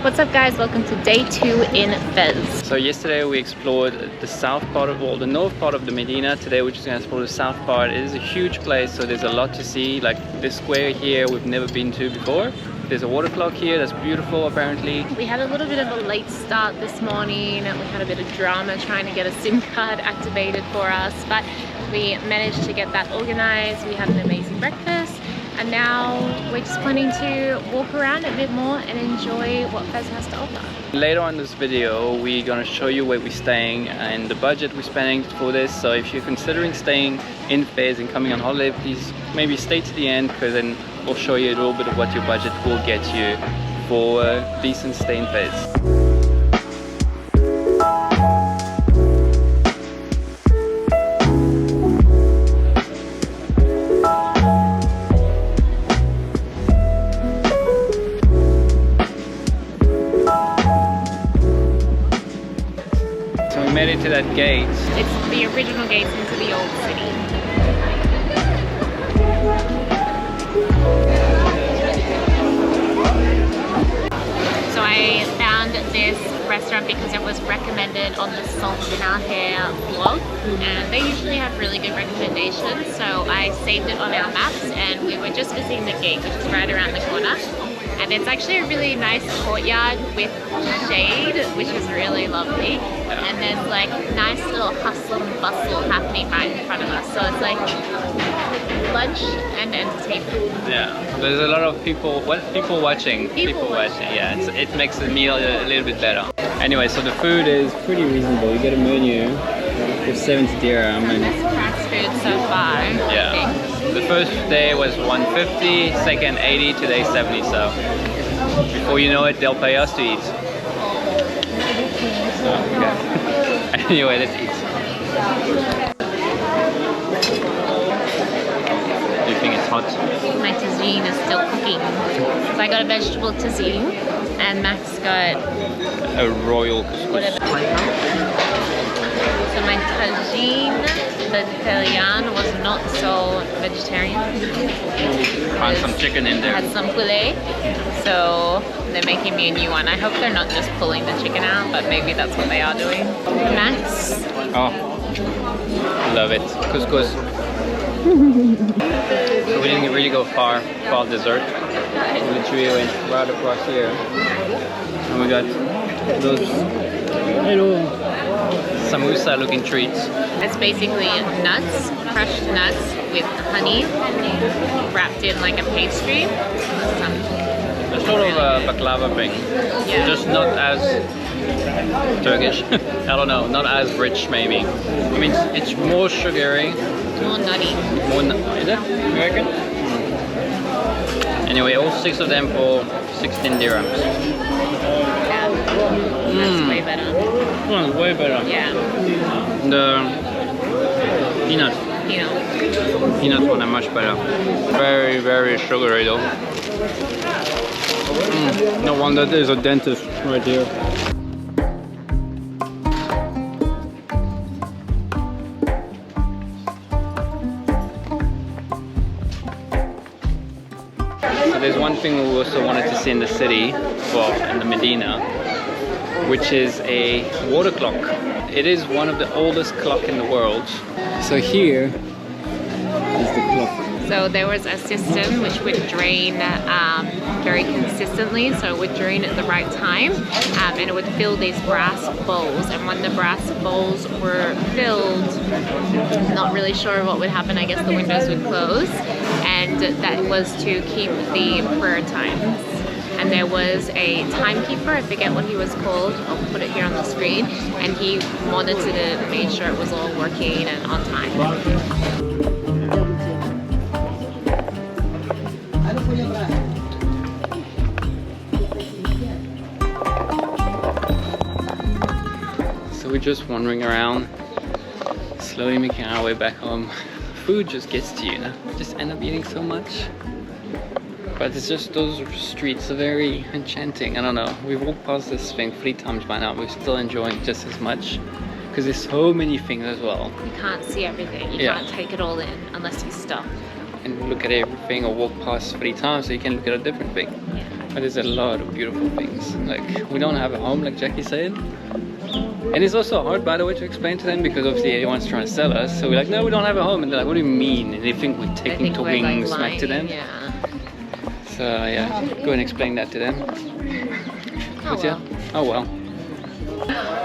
What's up guys, welcome to day 2 in FES. So yesterday we explored the south part of, well, the north part of the Medina. Today we're just going to explore the south part. It is a huge place, so there's a lot to see. Like this square here we've never been to before. There's a water clock here that's beautiful apparently. We had a little bit of a late start this morning. We had a bit of drama trying to get a SIM card activated for us, but we managed to get that organized. We had an amazing breakfast. And now we're just planning to walk around a bit more and enjoy what FES has to offer. Later on in this video, we're going to show you where we're staying and the budget we're spending for this. So if you're considering staying in FES and coming on holiday, please maybe stay to the end, because then we'll show you a little bit of what your budget will get you for a decent stay in FES. Made it to that gate. It's the original gates into the old city. So I found this restaurant because it was recommended on the souk blog, and they usually have really good recommendations. So I saved it on our maps, and we were just visiting the gate, which is right around the corner. And it's actually a really nice courtyard with shade, which is really lovely. And there's like nice little hustle and bustle happening right in front of us. So it's like lunch and entertainment. Yeah, there's a lot of people watching. People watching, yeah. It makes the meal a little bit better. Anyway, so the food is pretty reasonable. You get a menu for 70 dirham. And it's fast food so far. Yeah. The first day was 150, second 80, today 70. So before you know it, they'll pay us to eat. So, okay. Anyway, let's eat. Do you think it's hot? My tagine is still cooking. So I got a vegetable tagine, and Max got a royal couscous. So my tagine vegetarian was not so vegetarian. Had some chicken in there. Had some poulet. So they're making me a new one. I hope they're not just pulling the chicken out, but maybe that's what they are doing. Max. Oh, love it. Couscous. So we didn't really go far dessert. We literally went right across here. And we got those little samosa looking treats. It's basically nuts, crushed nuts with honey wrapped in like a pastry. A sort of a baklava thing. Yeah. Just not as Turkish. I don't know, not as rich maybe. I mean, it's more sugary. More nutty. Is it? You reckon? Anyway, all 6 of them for 16 dirhams. Yeah. That's way better. Oh, way better. Yeah. The peanut one are much better. Very, very sugary though. No wonder there's a dentist right here. So there's one thing we also wanted to see in the city, well, in the Medina, which is a water clock. It is one of the oldest clock in the world. So here is the clock. So there was a system which would drain very consistently, so it would drain at the right time, and it would fill these brass bowls. And when the brass bowls were filled, not really sure what would happen. I guess the windows would close, and that was to keep the prayer times. And there was a timekeeper, I forget what he was called, I'll put it here on the screen, and he monitored it, made sure it was all working and on time. So we're just wandering around, slowly making our way back home. Food just gets to you, you know? You just end up eating so much. But it's just, those streets are very enchanting. I don't know, we've walked past this thing 3 times by now, we're still enjoying just as much. Because there's so many things as well. You can't see everything, you can't take it all in unless you stop. And look at everything or walk past 3 times so you can look at a different thing. Yeah. But there's a lot of beautiful things. Like, we don't have a home, like Jacqui said. And it's also hard, by the way, to explain to them because obviously everyone's trying to sell us. So we're like, no, we don't have a home. And they're like, what do you mean? And they think we're talking like smack to them. Yeah. So yeah, go and explain that to them. Oh, well. Oh well.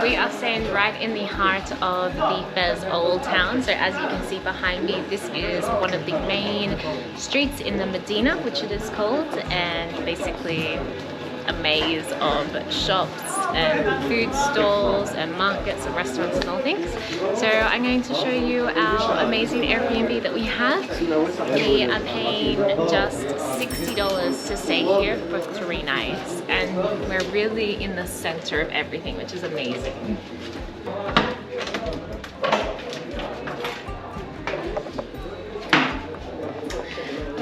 We are staying right in the heart of the FES Old Town. So as you can see behind me, this is one of the main streets in the Medina, which it is called, and basically a maze of shops and food stalls and markets and restaurants and all things. So I'm going to show you our amazing Airbnb that we have. We are paying just $60 to stay here for 3 nights, and we're really in the center of everything, which is amazing.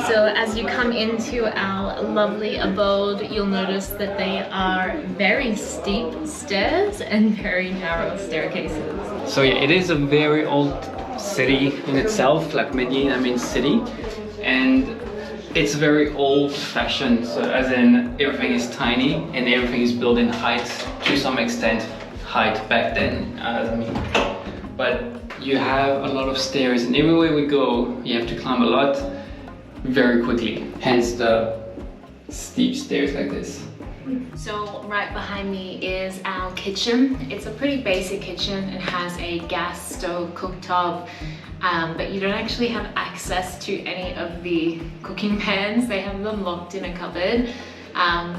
So as you come into our lovely abode, you'll notice that they are very steep stairs and very narrow staircases. So yeah, it is a very old city in itself, like Medina means city, and it's very old-fashioned, so as in everything is tiny and everything is built in height to some extent, height back then, I mean. But you have a lot of stairs, and everywhere we go, you have to climb a lot very quickly, hence the steep stairs like this. So right behind me is our kitchen. It's a pretty basic kitchen. It has a gas stove cooktop, but you don't actually have access to any of the cooking pans. They have them locked in a cupboard.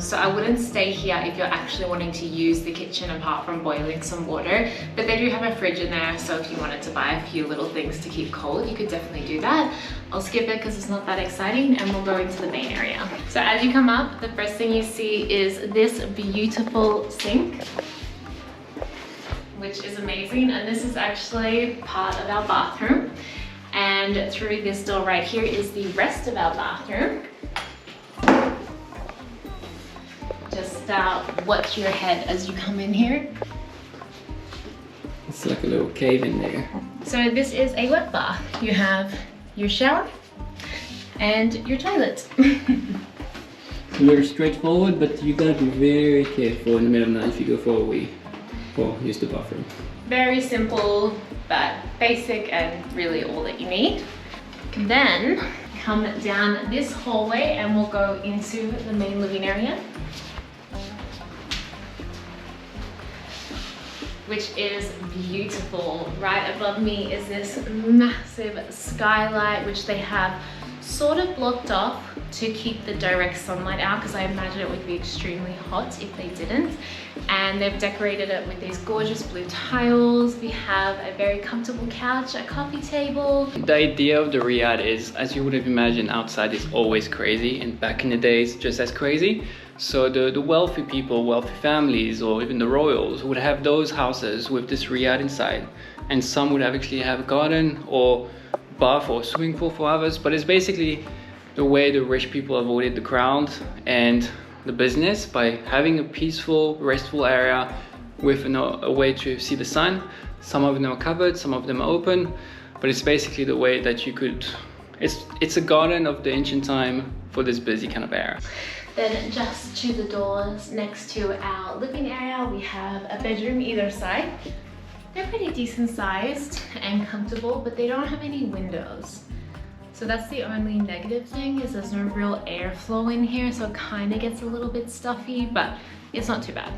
So I wouldn't stay here if you're actually wanting to use the kitchen apart from boiling some water, but they do have a fridge in there, so if you wanted to buy a few little things to keep cold, you could definitely do that. I'll skip it because it's not that exciting, and we'll go into the main area. So as you come up, the first thing you see is this beautiful sink, which is amazing, and this is actually part of our bathroom, and through this door right here is the rest of our bathroom. Just watch your head as you come in here. It's like a little cave in there. So this is a wet bath. You have your shower and your toilet. Very straightforward, but you gotta be very careful in the middle of the night if you go for a wee or use the bathroom. Very simple, but basic and really all that you need. Then come down this hallway and we'll go into the main living area, which is beautiful. Right above me is this massive skylight, which they have sort of blocked off to keep the direct sunlight out, because I imagine it would be extremely hot if they didn't. And they've decorated it with these gorgeous blue tiles. We have a very comfortable couch, a coffee table. The idea of the RIAD is, as you would have imagined, outside is always crazy, and back in the days just as crazy. So the wealthy people, wealthy families, or even the royals would have those houses with this RIAD inside, and some would actually have a garden or bath or swimming pool for others. But it's basically the way the rich people avoided the crowd and the business by having a peaceful, restful area with a way to see the sun. Some of them are covered, some of them are open, but it's basically the way that you could, it's a garden of the ancient time for this busy kind of area. Then just to the doors next to our living area, we have a bedroom either side. They're pretty decent sized and comfortable, but they don't have any windows. So that's the only negative thing, is there's no real airflow in here, so it kind of gets a little bit stuffy, but it's not too bad.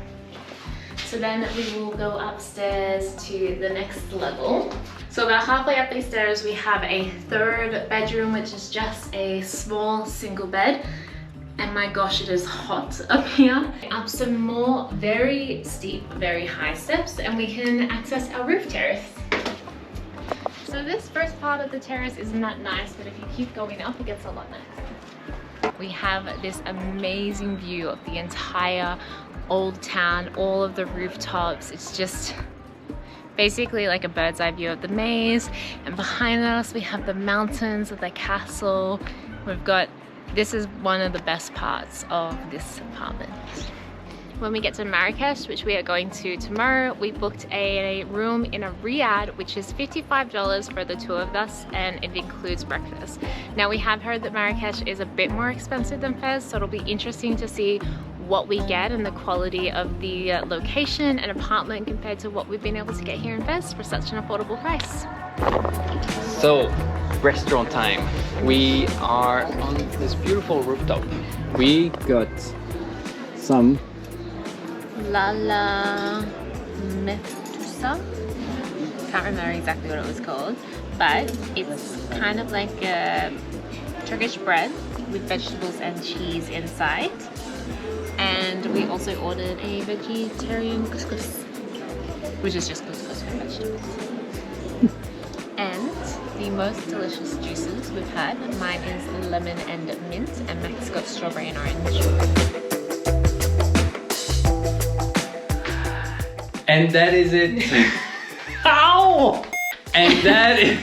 So then we will go upstairs to the next level. So about halfway up these stairs, we have a third bedroom, which is just a small single bed. And my gosh, it is hot up here. Up some more very steep, very high steps, and we can access our roof terrace. So this first part of the terrace isn't that nice, but if you keep going up, it gets a lot nicer. We have this amazing view of the entire old town, all of the rooftops. It's just basically like a bird's eye view of the maze. And behind us, we have the mountains of the castle. We've got, this is one of the best parts of this apartment. When we get to Marrakesh, which we are going to tomorrow, we booked a room in a RIAD, which is $55 for the two of us, and it includes breakfast. Now we have heard that Marrakesh is a bit more expensive than FES, so it'll be interesting to see what we get and the quality of the location and apartment compared to what we've been able to get here in Fez for such an affordable price. So, restaurant time. We are on this beautiful rooftop. We got some Lala Metusa. Can't remember exactly what it was called, but it's kind of like a Turkish bread with vegetables and cheese inside. And we also ordered a vegetarian couscous, which is just couscous with vegetables. And the most delicious juices we've had. Mine is lemon and mint, and Max got strawberry and orange. And that is it. Ow! And that is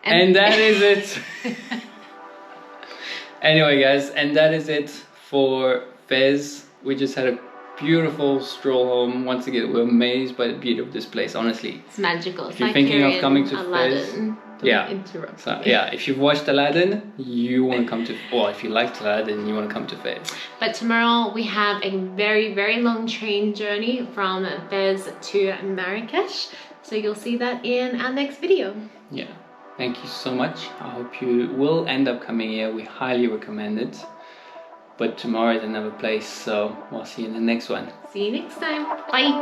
and that is it. Anyway guys, and that is it for Fez. We just had a beautiful stroll home. Once again, we're amazed by the beauty of this place, honestly. It's magical. If you're thinking of coming to Fez, if you've watched Aladdin, you want to come to, or if you liked Aladdin, you want to come to Fez. But tomorrow we have a very, very long train journey from Fez to Marrakesh. So you'll see that in our next video. Yeah, thank you so much. I hope you will end up coming here. We highly recommend it. But tomorrow is another place, so we'll see you in the next one. See you next time. Bye.